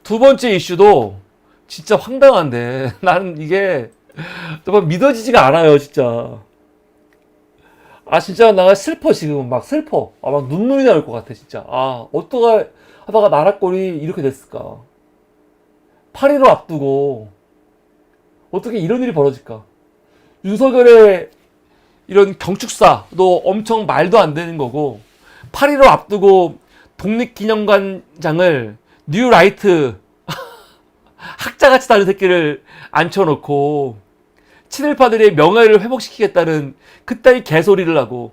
두 번째 이슈도 진짜 황당한데 나는 이게 정말 믿어지지가 않아요, 진짜. 아, 진짜 나 슬퍼, 지금. 막 슬퍼. 아, 막 눈물이 나올 것 같아, 진짜. 아, 어떡하 하다가 나락골이 이렇게 됐을까. 8.15 앞두고 어떻게 이런 일이 벌어질까. 윤석열의 이런 경축사도 엄청 말도 안 되는 거고, 8.15 앞두고 독립기념관장을 뉴라이트 학자같이 다른 새끼를 앉혀놓고 친일파들의 명예를 회복시키겠다는 그따위 개소리를 하고,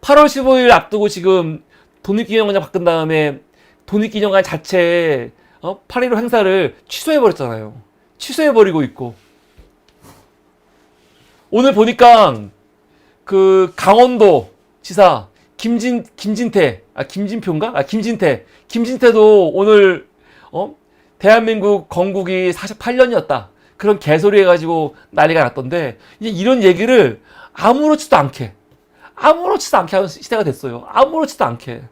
8월 15일 앞두고 지금 독립기념관장 바꾼 다음에 독립기념관 자체에 8.15 행사를 취소해버렸잖아요. 취소해버리고 있고, 오늘 보니까 그 강원도 지사 김진태도 오늘 대한민국 건국이 48년이었다 그런 개소리 해가지고 난리가 났던데, 이제 이런 얘기를 아무렇지도 않게 하는 시대가 됐어요. 아무렇지도 않게.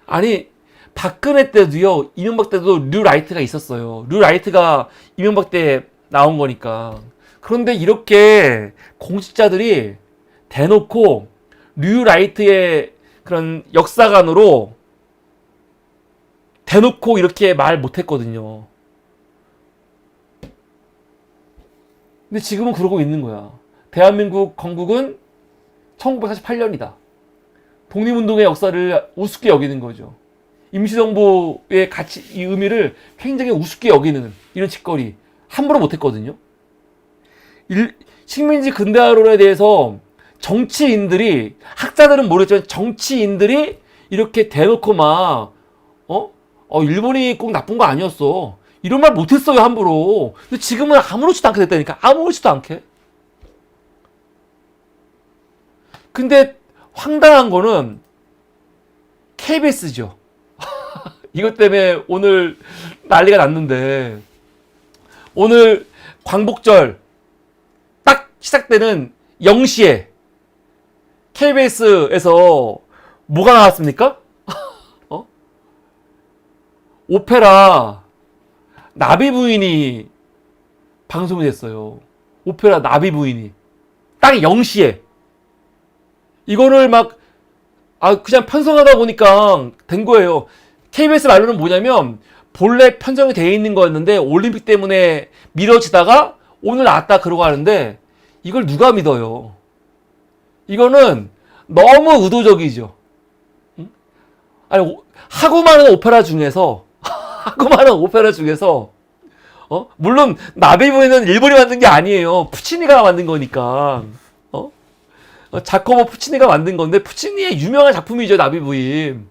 아니, 박근혜 때도요, 이명박 때도 뉴라이트가 있었어요. 뉴라이트가 이명박 때 나온 거니까. 그런데 이렇게 공직자들이 대놓고 뉴라이트의 그런 역사관으로 대놓고 이렇게 말 못했거든요. 근데 지금은 그러고 있는 거야. 대한민국 건국은 1948년이다. 독립운동의 역사를 우습게 여기는 거죠. 임시정부의 가치, 이 의미를 굉장히 우습게 여기는 이런 짓거리 함부로 못했거든요. 식민지 근대화론에 대해서 정치인들이, 학자들은 모르겠지만 정치인들이 이렇게 대놓고 막 일본이 꼭 나쁜 거 아니었어, 이런 말 못했어요, 함부로. 근데 지금은 아무렇지도 않게 됐다니까. 아무렇지도 않게. 근데 황당한 거는 KBS죠. 이것 때문에 오늘 난리가 났는데, 오늘 광복절 딱 시작되는 0시에 KBS에서 뭐가 나왔습니까? 오페라 나비 부인이 방송이 됐어요. 오페라 나비 부인이 딱 0시에. 이거를 막 그냥 편성하다 보니까 된 거예요. KBS 말로는 뭐냐면, 본래 편성이 되어 있는 거였는데 올림픽 때문에 미뤄지다가 오늘 나왔다 그러고 하는데, 이걸 누가 믿어요? 이거는 너무 의도적이죠. 아니, 하고 많은 오페라 중에서 물론 나비부인은 일본이 만든 게 아니에요. 푸치니가 만든 거니까. 자코보 푸치니가 만든 건데, 푸치니의 유명한 작품이죠, 나비부인.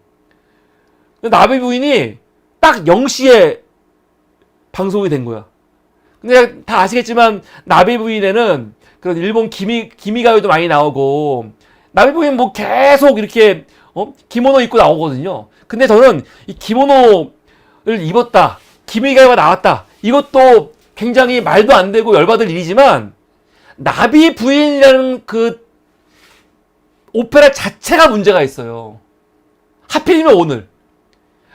나비부인이 딱 0시에 방송이 된 거야. 근데 다 아시겠지만 나비부인에는 그런 일본 기미가요도 많이 나오고, 나비부인 뭐 계속 이렇게 기모노 입고 나오거든요. 근데 저는 이 기모노를 입었다, 기미가요가 나왔다, 이것도 굉장히 말도 안 되고 열받을 일이지만, 나비부인이라는 그 오페라 자체가 문제가 있어요. 하필이면 오늘.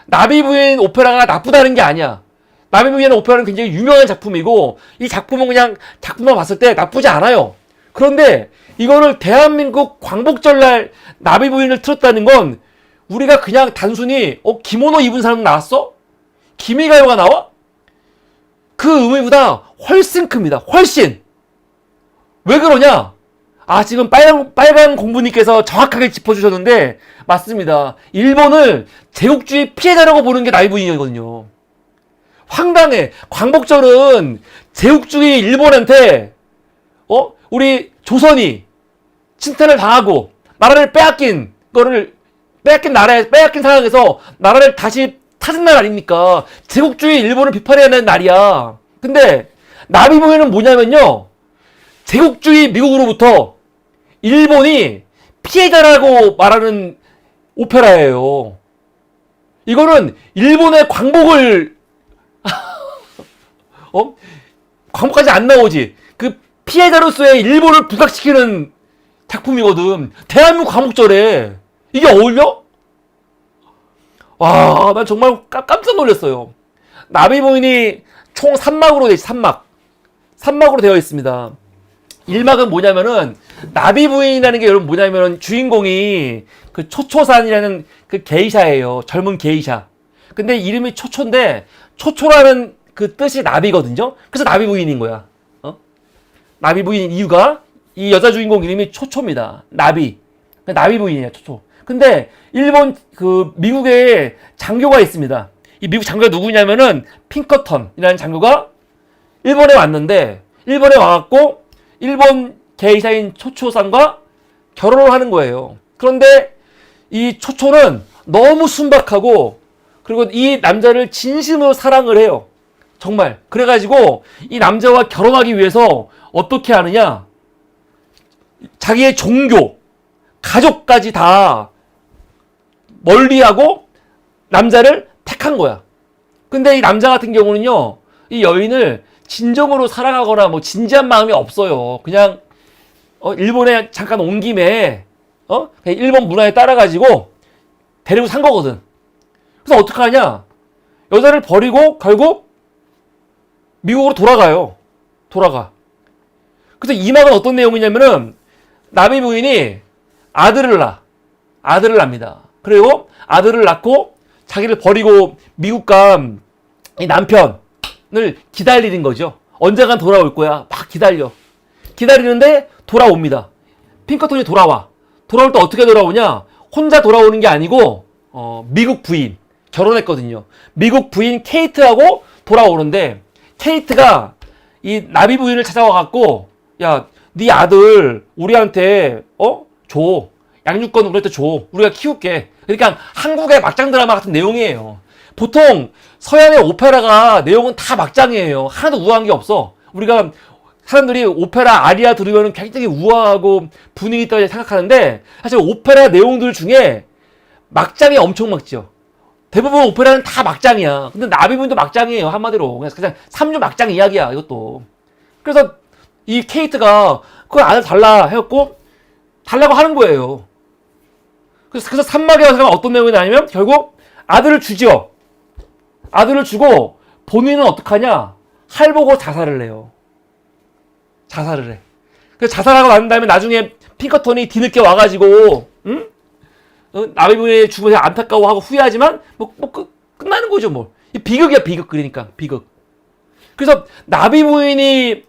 나비부인 오페라가 나쁘다는 게 아니야. 나비부인의 오페라는 굉장히 유명한 작품이고, 이 작품은 그냥 작품만 봤을 때 나쁘지 않아요. 그런데 이거를 대한민국 광복절날 나비부인을 틀었다는 건, 우리가 그냥 단순히 기모노 입은 사람 나왔어? 기미가요가 나와? 그 의미보다 훨씬 큽니다. 훨씬. 왜 그러냐? 지금 빨간 공부님께서 정확하게 짚어주셨는데, 맞습니다. 일본을 제국주의 피해자라고 보는 게 나비부인이거든요. 황당해. 광복절은 제국주의 일본한테, 우리 조선이 침탈을 당하고, 나라를 빼앗긴 상황에서 나라를 다시 찾은 날 아닙니까? 제국주의 일본을 비판해야 하는 날이야. 근데, 나비부인은 뭐냐면요, 제국주의 미국으로부터 일본이 피해자라고 말하는 오페라예요. 이거는 일본의 광복을 광복까지 안 나오지. 그 피해자로서의 일본을 부각시키는 작품이거든. 대한민국 광복절에 이게 어울려? 난 정말 깜짝 놀랐어요. 나비 부인이 총 3막으로 돼 있어. 3막으로 되어 있습니다. 1막은 뭐냐면은 나비 부인이라는 게 여러분 뭐냐면은 주인공이 그 초초산이라는 그 게이샤예요. 젊은 게이샤. 근데 이름이 초초인데 초초라는 그 뜻이 나비거든요. 그래서 나비 부인인 거야. 나비 부인인 이유가 이 여자 주인공 이름이 초초입니다. 나비 부인이에요. 초초. 근데 일본 그 미국에 장교가 있습니다. 이 미국 장교가 누구냐면은 핑커턴이라는 장교가 일본에 왔는데 일본에 와갖고 일본 게이샤인 초초상과 결혼을 하는 거예요. 그런데 이 초초는 너무 순박하고 그리고 이 남자를 진심으로 사랑을 해요. 정말. 그래가지고 이 남자와 결혼하기 위해서 어떻게 하느냐? 자기의 종교, 가족까지 다 멀리하고 남자를 택한 거야. 근데 이 남자 같은 경우는요, 이 여인을 진정으로 사랑하거나 뭐 진지한 마음이 없어요. 그냥 일본에 잠깐 온 김에 그냥 일본 문화에 따라가지고 데리고 산 거거든. 그래서 어떡하냐? 여자를 버리고 결국 미국으로 돌아가. 그래서 이 막은 어떤 내용이냐면은 나비 부인이 아들을 납니다. 그리고 아들을 낳고 자기를 버리고 미국 간 이 남편을 기다리는 거죠. 언젠간 돌아올 거야. 막 기다리는데 돌아옵니다. 핑커톤이 돌아올 때 어떻게 돌아오냐? 혼자 돌아오는 게 아니고 미국 부인 결혼했거든요. 미국 부인 케이트하고 돌아오는데 케이트가 이 나비 부인을 찾아와 갖고 야, 네 아들 우리한테 줘. 양육권 우리한테 줘. 우리가 키울게. 그러니까 한국의 막장 드라마 같은 내용이에요. 보통 서양의 오페라가 내용은 다 막장이에요. 하나도 우아한 게 없어. 우리가 사람들이 오페라 아리아 들으면 굉장히 우아하고 분위기 있다고 생각하는데 사실 오페라 내용들 중에 막장이 엄청 많죠. 대부분 오페라는 다 막장이야. 근데 나비분도 막장이에요. 한마디로. 그냥 3주 막장 이야기야. 이것도. 그래서 이 케이트가 그걸 아들 달라 해갖고 달라고 하는 거예요. 그래서 3막에 와서 어떤 내용이 나냐면 결국 아들을 주죠. 아들을 주고 본인은 어떡하냐? 할보고 자살을 해요. 자살을 해. 그래서 자살하고 난 다음에 나중에 핑커턴이 뒤늦게 와가지고 나비분의 죽음에 안타까워하고 후회하지만 끝나는 거죠 뭐. 비극이야 비극. 그러니까 비극. 그래서 나비 부인이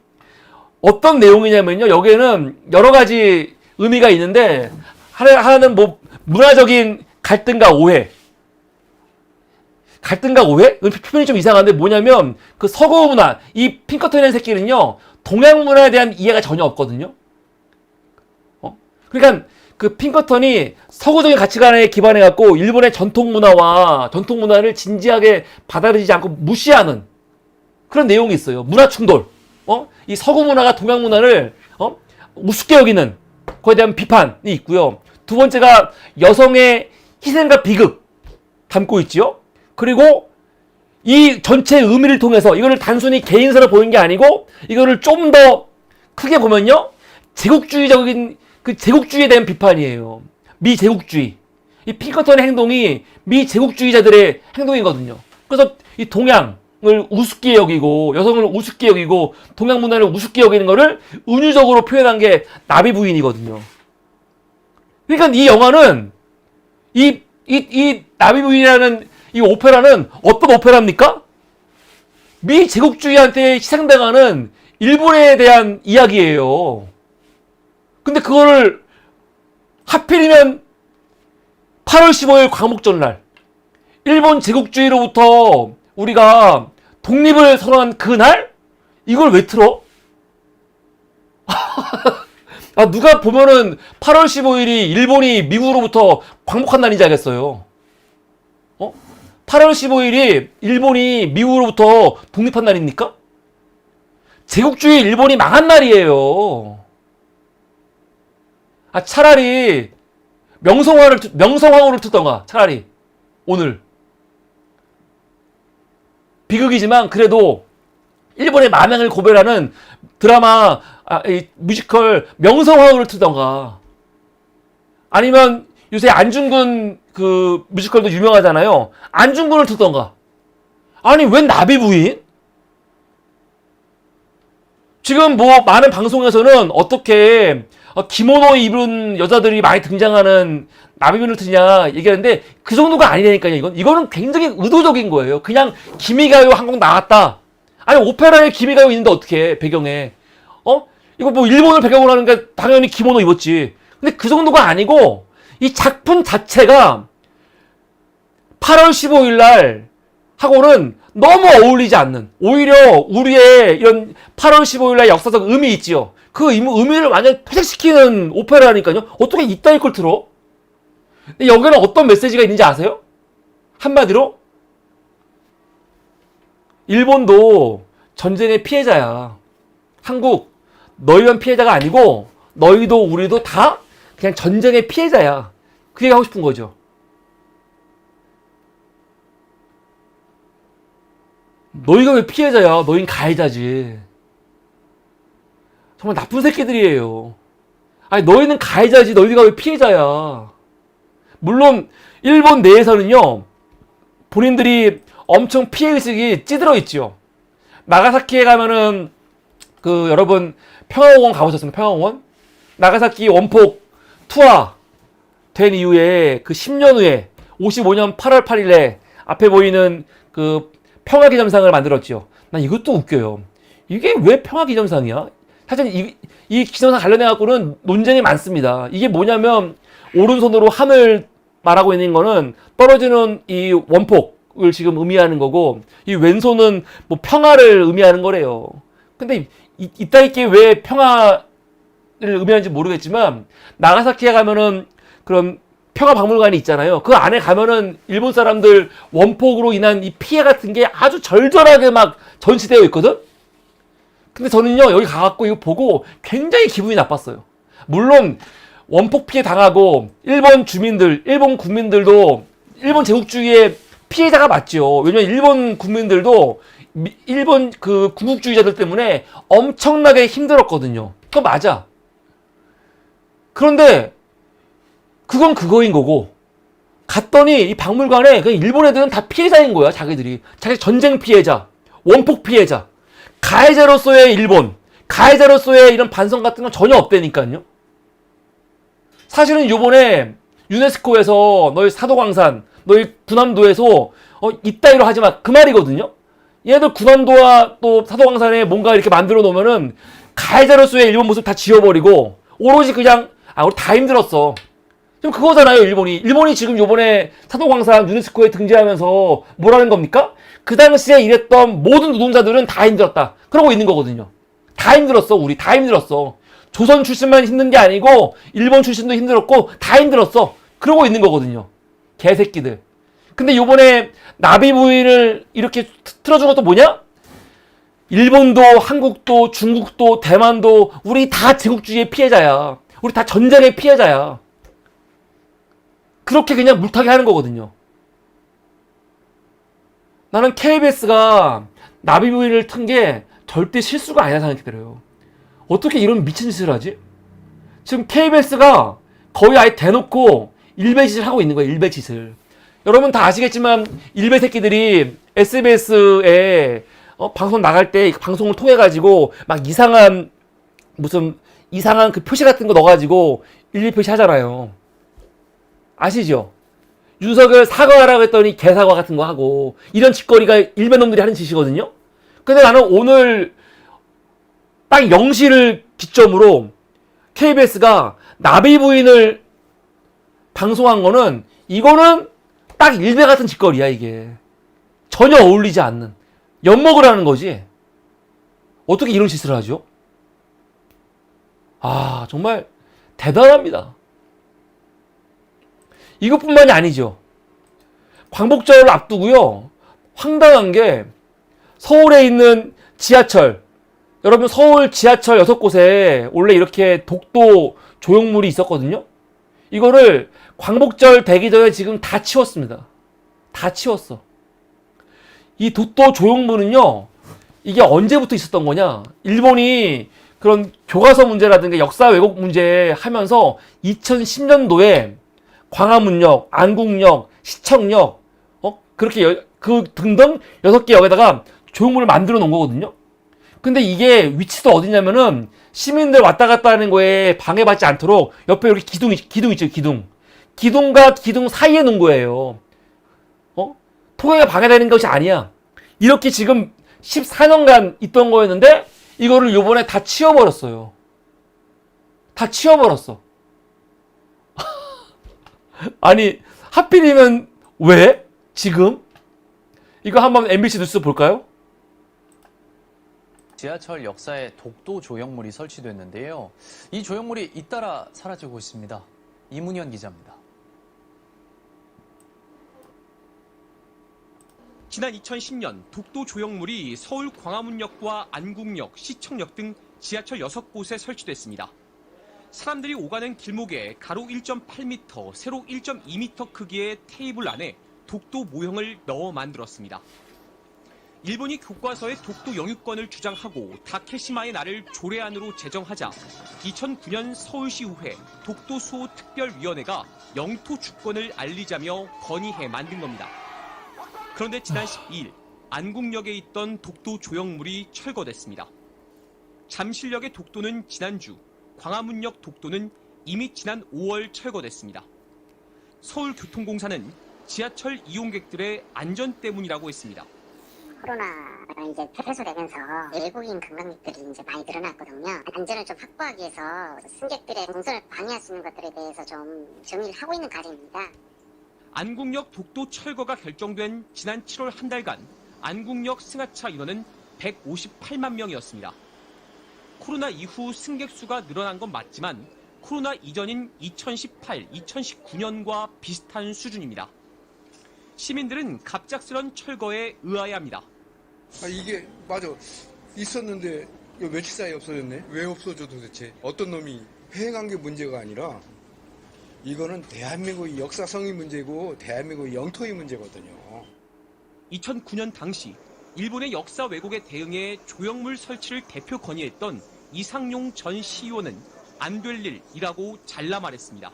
어떤 내용이냐면요. 여기에는 여러 가지 의미가 있는데 하나는 뭐 문화적인 갈등과 오해. 표현이 좀 이상한데 뭐냐면 그 서구 문화, 이 핑커턴이라는 새끼는요. 동양 문화에 대한 이해가 전혀 없거든요. 그러니까 그 핑커턴이 서구적인 가치관에 기반해 갖고 일본의 전통 문화를 진지하게 받아들이지 않고 무시하는 그런 내용이 있어요. 문화 충돌. 이 서구 문화가 동양 문화를 우습게 여기는 거에 대한 비판이 있고요. 두 번째가 여성의 희생과 비극 담고 있지요. 그리고 이 전체 의미를 통해서 이거를 단순히 개인사로 보는 게 아니고 이거를 좀 더 크게 보면요. 제국주의적인 그 제국주의에 대한 비판이에요. 미제국주의. 이 핑커턴의 행동이 미제국주의자들의 행동이거든요. 그래서 이 동양을 우습게 여기고 여성을 우습게 여기고 동양 문화를 우습게 여기는 거를 은유적으로 표현한 게 나비 부인이거든요. 그러니까 이 영화는 이 나비 부인이라는 이 오페라는 어떤 오페라입니까? 미제국주의한테 희생당하는 일본에 대한 이야기예요. 근데 그거를 하필이면 8월 15일 광복절날 일본 제국주의로부터 우리가 독립을 선언한 그날? 이걸 왜 틀어? 누가 보면은 8월 15일이 일본이 미국으로부터 광복한 날인지 알겠어요. 8월 15일이 일본이 미국으로부터 독립한 날입니까? 제국주의 일본이 망한 날이에요. 차라리 명성황후를 듣던가 차라리 오늘 비극이지만 그래도 일본의 만행을 고별하는 드라마 뮤지컬 명성황후를 틀던가 아니면 요새 안중근 그 뮤지컬도 유명하잖아요. 안중근을 듣던가. 아니 웬 나비 부인? 지금 뭐 많은 방송에서는 어떻게 기모노 입은 여자들이 많이 등장하는 나비부인을 트냐 얘기하는데 그 정도가 아니라니까요. 이거는 굉장히 의도적인 거예요. 그냥 기미가요 한 곡 나왔다. 아니 오페라에 기미가요 있는데 어떻게 배경에 이거 뭐 일본을 배경으로 하는게 당연히 기모노 입었지. 근데 그 정도가 아니고 이 작품 자체가 8월 15일 날 하고는 너무 어울리지 않는, 오히려 우리의 이런 8월 15일 날 역사적 의미 있지요. 그 의미를 완전 퇴색시키는 오페라니까요. 어떻게 이따위 걸 틀어? 근데 여기는 어떤 메시지가 있는지 아세요? 한마디로 일본도 전쟁의 피해자야. 한국 너희만 피해자가 아니고 너희도 우리도 다 그냥 전쟁의 피해자야. 그 얘기 하고 싶은 거죠. 너희가 왜 피해자야? 너희는 가해자지. 정말 나쁜 새끼들이에요. 아니 너희는 가해자지 너희가 왜 피해자야. 물론 일본 내에서는요 본인들이 엄청 피해의식이 찌들어 있죠. 나가사키에 가면은 그 여러분 평화공원 가보셨습니까? 평화공원? 나가사키 원폭 투하 된 이후에 그 10년 후에 55년 8월 8일에 앞에 보이는 그 평화기념상을 만들었죠. 난 이것도 웃겨요. 이게 왜 평화기념상이야? 사실 이 기념상 관련해갖고는 논쟁이 많습니다. 이게 뭐냐면 오른손으로 하늘 말하고 있는 거는 떨어지는 이 원폭을 지금 의미하는 거고 이 왼손은 뭐 평화를 의미하는 거래요. 근데 이따위께 왜 평화를 의미하는지 모르겠지만 나가사키에 가면은 그런 평화박물관이 있잖아요. 그 안에 가면은 일본 사람들 원폭으로 인한 이 피해 같은 게 아주 절절하게 막 전시되어 있거든? 근데 저는요, 여기 가갖고 이거 보고 굉장히 기분이 나빴어요. 물론, 원폭 피해 당하고, 일본 주민들, 일본 국민들도 일본 제국주의의 피해자가 맞죠. 왜냐면 일본 국민들도 일본 그 군국주의자들 때문에 엄청나게 힘들었거든요. 그거 맞아. 그런데, 그건 그거인 거고 갔더니 이 박물관에 그냥 일본 애들은 다 피해자인 거야. 자기들이 자기 전쟁 피해자, 원폭 피해자, 가해자로서의 일본, 가해자로서의 이런 반성 같은 건 전혀 없다니까요. 사실은 요번에 유네스코에서 너희 사도광산, 너희 군함도에서 이따위로 하지 마 그 말이거든요. 얘들 군함도와 또 사도광산에 뭔가 이렇게 만들어 놓으면은 가해자로서의 일본 모습 다 지워버리고 오로지 그냥 우리 다 힘들었어. 지금 그거잖아요, 일본이 지금 요번에 사도광산 유네스코에 등재하면서 뭐라는 겁니까? 그 당시에 일했던 모든 노동자들은 다 힘들었다. 그러고 있는 거거든요. 다 힘들었어, 우리 다 힘들었어. 조선 출신만 힘든 게 아니고 일본 출신도 힘들었고 다 힘들었어. 그러고 있는 거거든요. 개새끼들. 근데 요번에 나비 부인을 이렇게 틀어준 것도 뭐냐? 일본도 한국도 중국도 대만도 우리 다 제국주의의 피해자야. 우리 다 전쟁의 피해자야. 그렇게 그냥 물타기 하는 거거든요. 나는 KBS가 나비부인을 튼 게 절대 실수가 아니라 생각이 들어요. 어떻게 이런 미친 짓을 하지? 지금 KBS가 거의 아예 대놓고 일배짓을 하고 있는 거예요. 일배짓을. 여러분 다 아시겠지만 일배 새끼들이 SBS에 방송 나갈 때 방송을 통해 가지고 막 이상한 무슨 이상한 그 표시 같은 거 넣어가지고 일비 표시 하잖아요. 아시죠? 윤석열 사과하라고 했더니 개사과 같은 거 하고 이런 짓거리가 일베놈들이 하는 짓이거든요. 근데 나는 오늘 딱 0시를 기점으로 KBS가 나비 부인을 방송한 거는 이거는 딱 일베 같은 짓거리야. 이게 전혀 어울리지 않는 엿먹으라는 거지. 어떻게 이런 짓을 하죠? 정말 대단합니다. 이것뿐만이 아니죠. 광복절을 앞두고요. 황당한 게 서울에 있는 지하철, 여러분 서울 지하철 6곳에 원래 이렇게 독도 조형물이 있었거든요. 이거를 광복절 되기 전에 지금 다 치웠습니다. 다 치웠어. 이 독도 조형물은요. 이게 언제부터 있었던 거냐? 일본이 그런 교과서 문제라든가 역사 왜곡 문제 하면서 2010년도에 광화문역, 안국역, 시청역, 그렇게 그 등등 6개 역에다가 조형물을 만들어 놓은 거거든요. 근데 이게 위치도 어디냐면은 시민들 왔다 갔다 하는 거에 방해받지 않도록 옆에 이렇게 기둥 있죠, 기둥. 기둥과 기둥 사이에 놓은 거예요. 통행에 방해되는 것이 아니야. 이렇게 지금 14년간 있던 거였는데 이거를 요번에 다 치워버렸어요. 다 치워버렸어. 아니, 하필이면 왜? 지금? 이거 한번 MBC 뉴스 볼까요? 지하철 역사에 독도 조형물이 설치됐는데요. 이 조형물이 잇따라 사라지고 있습니다. 이문현 기자입니다. 지난 2010년 독도 조형물이 서울 광화문역과 안국역, 시청역 등 지하철 6곳에 설치됐습니다. 사람들이 오가는 길목에 가로 1.8m, 세로 1.2m 크기의 테이블 안에 독도 모형을 넣어 만들었습니다. 일본이 교과서에 독도 영유권을 주장하고 다케시마의 날을 조례안으로 제정하자 2009년 서울시의회 독도수호 특별위원회가 영토 주권을 알리자며 건의해 만든 겁니다. 그런데 지난 12일 안국역에 있던 독도 조형물이 철거됐습니다. 잠실역의 독도는 지난주, 광화문역 독도는 이미 지난 5월 철거됐습니다. 서울교통공사는 지하철 이용객들의 안전 때문이라고 했습니다. 코로나가 이제 해소되면서 외국인 관광객들이 이제 많이 늘어났거든요. 안전을 좀 확보하기 위해서 승객들의 동선을 방해할 수 있는 것들에 대해서 좀 정리를 하고 있는 과정입니다. 안국역 독도 철거가 결정된 지난 7월 한 달간 안국역 승하차 인원은 158만 명이었습니다. 코로나 이후 승객 수가 늘어난 건 맞지만 코로나 이전인 2018, 2019년과 비슷한 수준입니다. 시민들은 갑작스런 철거에 의아해합니다. 이게 맞아 있었는데 이거 며칠 사이에 없어졌네. 왜 없어져 도대체? 어떤 놈이 횡한 게 문제가 아니라 이거는 대한민국의 역사성이 문제고 대한민국의 영토의 문제거든요. 2009년 당시 일본의 역사 왜곡에 대응해 조형물 설치를 대표 건의했던 이상용 전 시의원은 안 될 일이라고 잘라 말했습니다.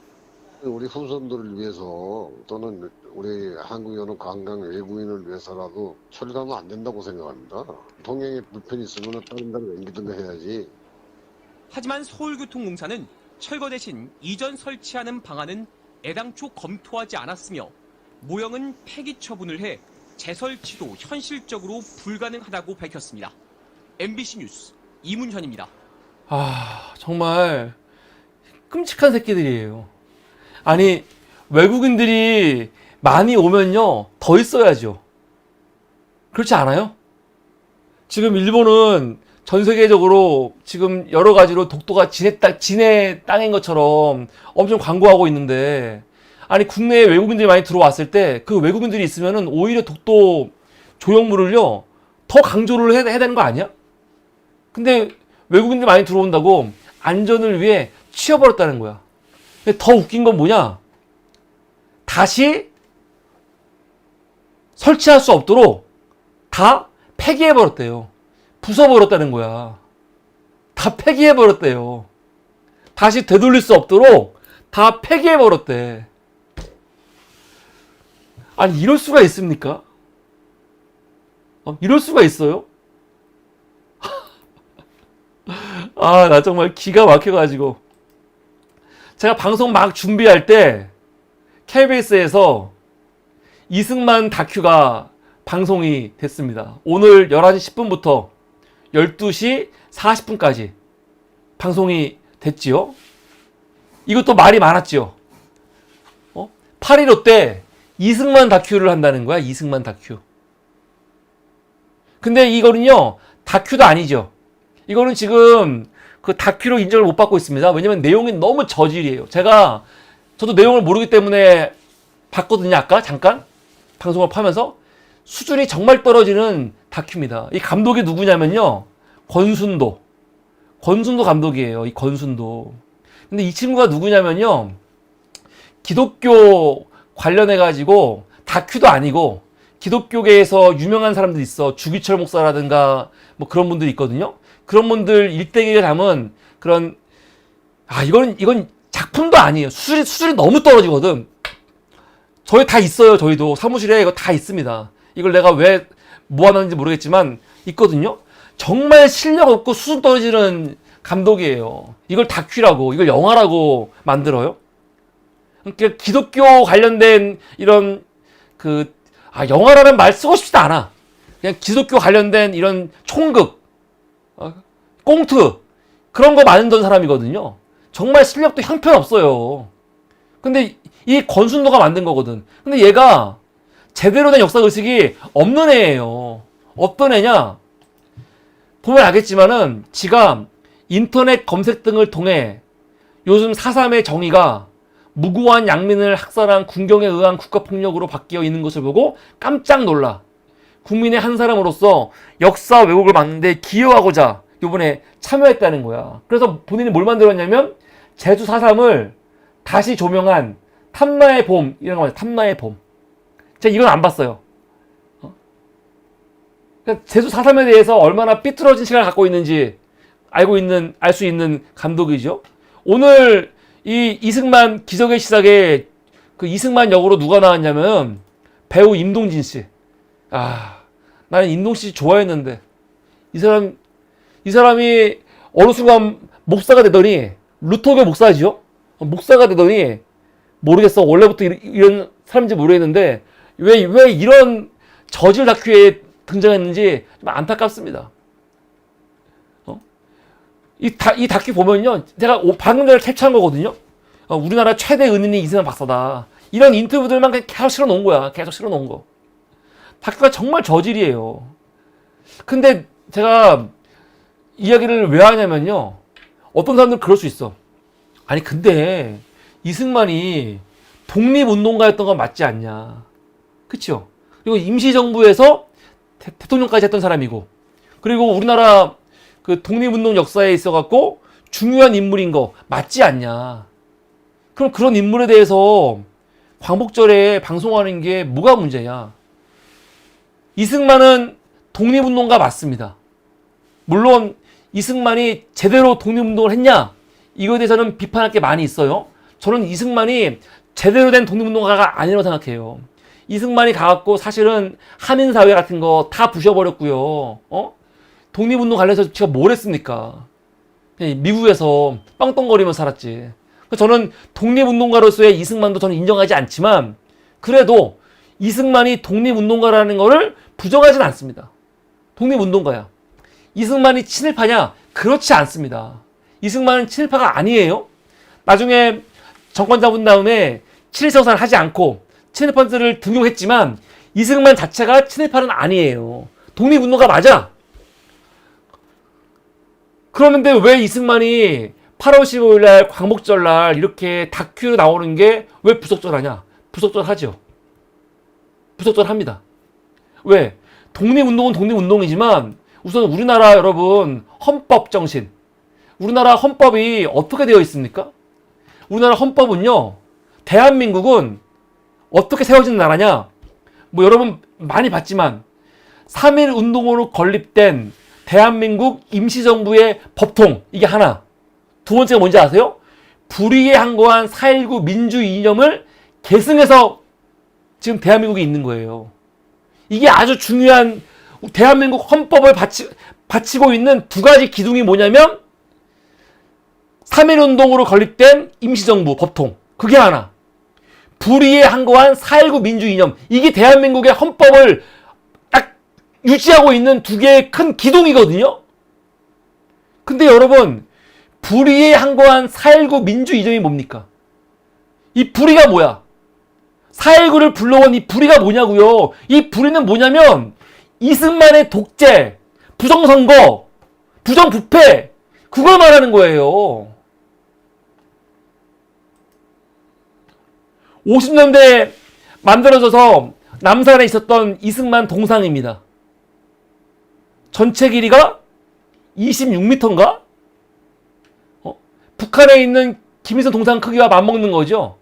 우리 후손들을 위해서 또는 우리 한국에 오는 관광 외국인을 위해서라도 처리하면 안 된다고 생각합니다. 통행에 불편이 있으면 다른 데로 옮기든가 해야지. 하지만 서울교통공사는 철거 대신 이전 설치하는 방안은 애당초 검토하지 않았으며 모형은 폐기 처분을 해 재설치도 현실적으로 불가능하다고 밝혔습니다. MBC 뉴스 이문현입니다. 정말 끔찍한 새끼들이에요. 아니, 외국인들이 많이 오면요, 더 있어야죠. 그렇지 않아요? 지금 일본은 전 세계적으로 지금 여러 가지로 독도가 진의 땅인 것처럼 엄청 광고하고 있는데, 아니, 국내에 외국인들이 많이 들어왔을 때 그 외국인들이 있으면은 오히려 독도 조형물을요, 더 강조를 해야 되는 거 아니야? 근데 외국인들이 많이 들어온다고 안전을 위해 치워버렸다는 거야. 근데 더 웃긴 건 뭐냐? 다시 설치할 수 없도록 다 폐기해버렸대요. 부숴버렸다는 거야. 다 폐기해버렸대요. 다시 되돌릴 수 없도록 다 폐기해버렸대. 아니, 이럴 수가 있습니까? 이럴 수가 있어요? 나 정말 기가 막혀가지고. 제가 방송 막 준비할 때 KBS에서 이승만 다큐가 방송이 됐습니다. 오늘 11시 10분부터 12시 40분까지 방송이 됐지요. 이것도 말이 많았지요. 8.15 때 이승만 다큐를 한다는 거야. 이승만 다큐. 근데 이거는요, 다큐도 아니죠. 이거는 지금 그 다큐로 인정을 못 받고 있습니다. 왜냐면 내용이 너무 저질이에요. 저도 내용을 모르기 때문에 봤거든요. 아까 잠깐 방송을 파면서 수준이 정말 떨어지는 다큐입니다. 이 감독이 누구냐면요, 권순도 감독이에요. 이 권순도. 근데 이 친구가 누구냐면요, 기독교 관련해가지고 다큐도 아니고 기독교계에서 유명한 사람들 있어. 주기철 목사라든가 뭐 그런 분들이 있거든요. 그런 분들 일대기를 담은 그런, 이건 작품도 아니에요. 수준이 너무 떨어지거든. 저희 다 있어요. 저희도 사무실에 이거 다 있습니다. 이걸 내가 왜 모아놨는지 모르겠지만 있거든요. 정말 실력 없고 수준 떨어지는 감독이에요. 이걸 다큐라고, 이걸 영화라고 만들어요. 그러니까 기독교 관련된 이런 영화라는 말 쓰고 싶지도 않아. 그냥 기독교 관련된 이런 총극, 꽁트 그런 거 만든 사람이거든요. 정말 실력도 형편없어요. 근데 이 권순도가 만든 거거든. 근데 얘가 제대로 된 역사 의식이 없는 애예요. 어떤 애냐? 보면 알겠지만은 지가 인터넷 검색 등을 통해 요즘 4.3의 정의가 무고한 양민을 학살한 군경에 의한 국가폭력으로 바뀌어 있는 것을 보고 깜짝 놀라 국민의 한 사람으로서 역사 왜곡을 막는데 기여하고자 이번에 참여했다는 거야. 그래서 본인이 뭘 만들었냐면 제주 4.3을 다시 조명한 탐나의 봄 이런 거 맞아요. 탐나의 봄. 제가 이건 안 봤어요. 그러니까 제주 4.3에 대해서 얼마나 삐뚤어진 시각을 갖고 있는지 알 수 있는 감독이죠. 오늘 이 이승만 기적의 시작에 그 이승만 역으로 누가 나왔냐면 배우 임동진 씨. 나는 임동진 씨 좋아했는데 이 사람이 어느 순간 목사가 되더니 루터교 목사지요? 목사가 되더니 모르겠어. 원래부터 이런 사람인지 모르겠는데 왜 이런 저질 다큐에 등장했는지 좀 안타깝습니다. 이 다큐 보면요. 제가 방금 전에 캡처한 거거든요. 우리나라 최대 은인이 이승만 박사다. 이런 인터뷰들만 그냥 계속 실어놓은 거야. 계속 실어놓은 거. 다큐가 정말 저질이에요. 근데 제가 이야기를 왜 하냐면요. 어떤 사람들은 그럴 수 있어. 아니 근데 이승만이 독립운동가였던 건 맞지 않냐. 그쵸? 그리고 임시정부에서 대통령까지 했던 사람이고 그리고 우리나라 그 독립운동 역사에 있어갖고 중요한 인물인 거 맞지 않냐. 그럼 그런 인물에 대해서 광복절에 방송하는 게 뭐가 문제냐. 이승만은 독립운동가 맞습니다. 물론 이승만이 제대로 독립운동을 했냐 이거에 대해서는 비판할 게 많이 있어요. 저는 이승만이 제대로 된 독립운동가가 아니라고 생각해요. 이승만이 가갖고 사실은 한인사회 같은 거 다 부셔버렸고요. 독립운동 관련해서 제가 뭘 했습니까? 미국에서 빵떡거리면서 살았지. 저는 독립운동가로서의 이승만도 저는 인정하지 않지만 그래도 이승만이 독립운동가라는 거를 부정하진 않습니다. 독립운동가야. 이승만이 친일파냐? 그렇지 않습니다. 이승만은 친일파가 아니에요. 나중에 정권 잡은 다음에 친일성사를 하지 않고 친일파들을 등용했지만 이승만 자체가 친일파는 아니에요. 독립운동가 맞아. 그러는데 왜 이승만이 8월 15일 날 광복절 날 이렇게 다큐로 나오는 게 왜 부석절하냐? 부석절하죠. 부석절합니다. 왜? 독립운동은 독립운동이지만 우선 우리나라 여러분 헌법 정신. 우리나라 헌법이 어떻게 되어 있습니까? 우리나라 헌법은요. 대한민국은 어떻게 세워진 나라냐? 뭐 여러분 많이 봤지만 3.1 운동으로 건립된 대한민국 임시정부의 법통 이게 하나. 두 번째가 뭔지 아세요? 불의에 항거한 4.19 민주주의 이념을 계승해서 지금 대한민국에 있는 거예요. 이게 아주 중요한 대한민국 헌법을 바치고 있는 두 가지 기둥이 뭐냐면 3.1 운동으로 건립된 임시정부 법통 그게 하나. 불의에 항거한 4.19 민주주의 이념 이게 대한민국의 헌법을 딱 유지하고 있는 두 개의 큰 기둥이거든요. 근데 여러분 불의에 항거한 4.19 민주주의 이념이 뭡니까? 이 불의가 뭐야? 4.19를 불러온 이 불의가 뭐냐고요? 이 불의는 뭐냐면 이승만의 독재, 부정선거, 부정부패 그걸 말하는 거예요. 50년대에 만들어져서 남산에 있었던 이승만 동상입니다. 전체 길이가 26m인가? 북한에 있는 김일성 동상 크기와 맞먹는 거죠.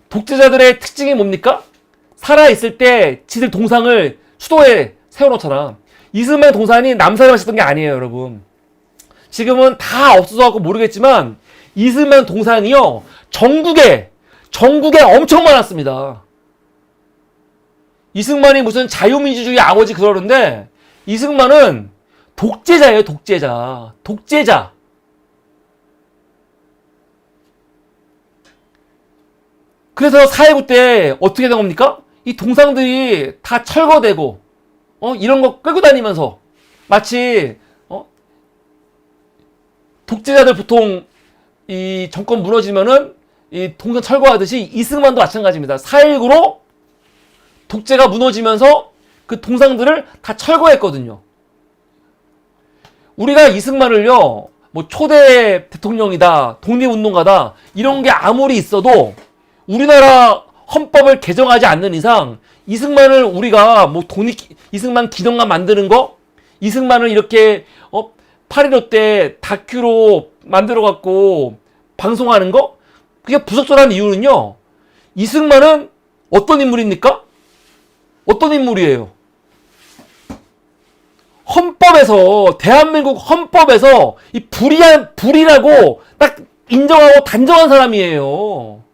독재자들의 특징이 뭡니까? 살아있을 때 지들 동상을 수도에 세워놓잖아. 이승만 동상이 남산에 있었던 게 아니에요, 여러분. 지금은 다 없어져갖고 모르겠지만 이승만 동상이요. 전국에 전국에 엄청 많았습니다. 이승만이 무슨 자유민주주의 아버지 그러는데 이승만은 독재자예요, 독재자. 독재자. 그래서 4.19 때 어떻게 된 겁니까? 이 동상들이 다 철거되고, 이런 거 끌고 다니면서 마치, 독재자들 보통 이 정권 무너지면은 이 동상 철거하듯이 이승만도 마찬가지입니다. 4.19로 독재가 무너지면서 그 동상들을 다 철거했거든요. 우리가 이승만을요, 뭐 초대 대통령이다, 독립운동가다, 이런 게 아무리 있어도 우리나라 헌법을 개정하지 않는 이상 이승만을 우리가 뭐 이승만 기념관 만드는 거, 이승만을 이렇게 8.15 때 다큐로 만들어 갖고 방송하는 거, 그게 부적절한 이유는요, 이승만은 어떤 인물입니까? 어떤 인물이에요? 헌법에서, 대한민국 헌법에서 이 불이라고 딱 인정하고 단정한 사람이에요.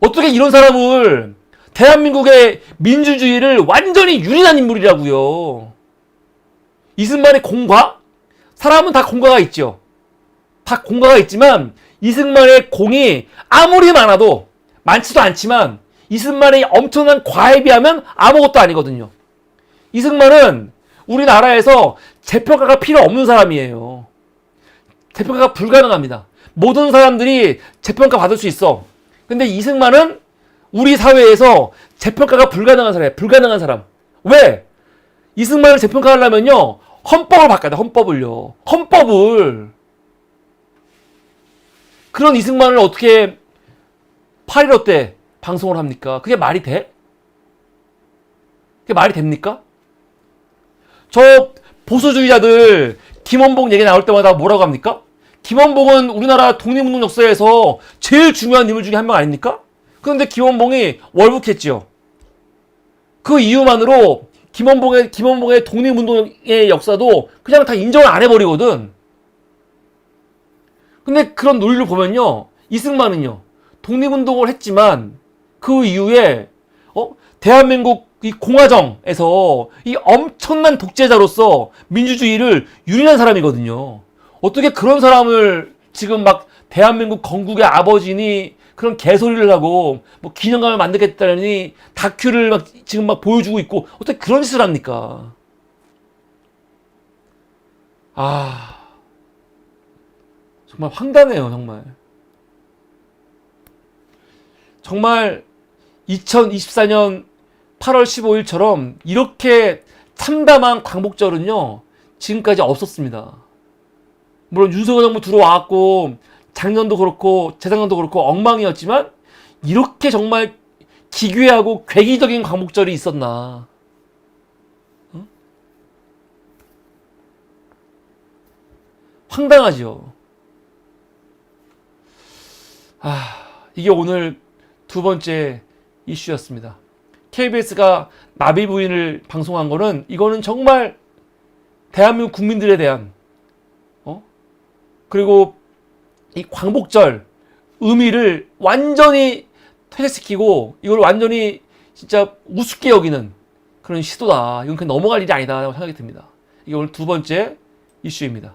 어떻게 이런 사람을, 대한민국의 민주주의를 완전히 유린한 인물이라고요. 이승만의 공과? 사람은 다 공과가 있죠. 다 공과가 있지만 이승만의 공이 아무리 많아도, 많지도 않지만 이승만의 엄청난 과에 비하면 아무것도 아니거든요. 이승만은 우리나라에서 재평가가 필요 없는 사람이에요. 재평가가 불가능합니다. 모든 사람들이 재평가 받을 수 있어. 근데 이승만은 우리 사회에서 재평가가 불가능한 사람이에요. 불가능한 사람. 왜? 이승만을 재평가하려면요, 헌법을 바꿔야 돼. 헌법을요. 헌법을. 그런 이승만을 어떻게 8.15 때 방송을 합니까? 그게 말이 돼? 그게 말이 됩니까? 저 보수주의자들 김원봉 얘기 나올 때마다 뭐라고 합니까? 김원봉은 우리나라 독립운동 역사에서 제일 중요한 인물 중에 한 명 아닙니까? 그런데 김원봉이 월북했지요. 그 이유만으로 김원봉의 독립운동의 역사도 그냥 다 인정을 안 해버리거든. 근데 그런 논리를 보면요, 이승만은요, 독립운동을 했지만 그 이후에 대한민국 이 공화정에서 이 엄청난 독재자로서 민주주의를 유린한 사람이거든요. 어떻게 그런 사람을 지금 막 대한민국 건국의 아버지니 그런 개소리를 하고 뭐 기념관을 만들겠다니 다큐를 막 지금 막 보여주고 있고 어떻게 그런 짓을 합니까? 정말 황당해요, 정말. 정말 2024년 8월 15일처럼 이렇게 참담한 광복절은요, 지금까지 없었습니다. 물론 윤석열 정부 들어와갖고 작년도 그렇고 재작년도 그렇고 엉망이었지만 이렇게 정말 기괴하고 괴기적인 광복절이 있었나. 응? 황당하죠. 이게 오늘 두 번째 이슈였습니다. KBS가 나비 부인을 방송한 거는, 이거는 정말 대한민국 국민들에 대한, 그리고 이 광복절 의미를 완전히 퇴색시키고 이걸 완전히 진짜 우습게 여기는 그런 시도다. 이건 그냥 넘어갈 일이 아니다 라고 생각이 듭니다. 이게 오늘 두 번째 이슈입니다.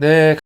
네.